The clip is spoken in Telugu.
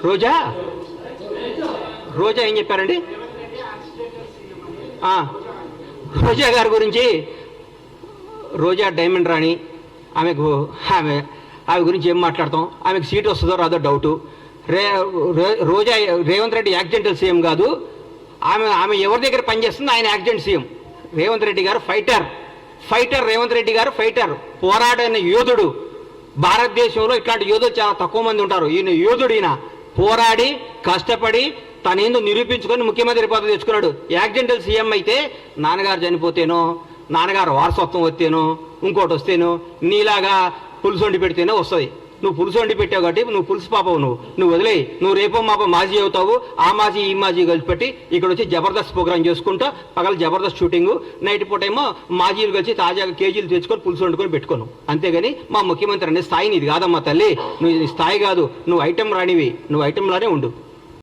రోజా రోజా ఏం చెప్పారండి? రోజా గారి గురించి, రోజా డైమండ్ రాణి, ఆమె గురించి ఏం మాట్లాడతాం? ఆమెకు సీట్ వస్తుందో రాదో డౌటు. రోజా రేవంత్ రెడ్డి యాక్సిడెంటల్ సీఎం కాదు, ఆమె ఎవరి దగ్గర పనిచేస్తుంది? ఆయన యాక్సిడెంట్ సీఎం. రేవంత్ రెడ్డి గారు ఫైటర్ రేవంత్ రెడ్డి గారు ఫైటర్, పోరాడిన యోధుడు. భారతదేశంలో ఇట్లాంటి యోధులు చాలా తక్కువ మంది ఉంటారు. ఈయన యోధుడు. ఈయన పోరాడి కష్టపడి తనేందో నిరూపించుకొని ముఖ్యమంత్రి పదవి తెచ్చుకున్నాడు. యాక్సిడెంటల్ సీఎం అయితే నాన్నగారు చనిపోతేనో, నాన్నగారు వారసత్వం వస్తేనో, ఇంకోటి వస్తేనో, నీలాగా పులుసు వండి పెడితేనే వస్తుంది. నువ్వు పులుసు వండి పెట్టావు కాబట్టి నువ్వు పులుసు పాపవు. నువ్వు వదిలేయి. నువ్వు రేపో మాపో మాజీ అవుతావు. ఆ మాజీ ఈ మాజీ కలిసి పెట్టి ఇక్కడ వచ్చి జబర్దస్త్ ప్రోగ్రామ్ చేసుకుంటా, పగల జబర్దస్త్ షూటింగు, నైట్ పూట ఏమో మాజీలు కలిసి తాజాగా కేజీలు తెచ్చుకొని పులుసు వండుకొని పెట్టుకోను. అంతేగాని మా ముఖ్యమంత్రి అనే స్థాయి నీది కాదమ్మా తల్లి. నువ్వు స్థాయి కాదు, నువ్వు ఐటెం రానివి, నువ్వు ఐటెంలానే ఉండు.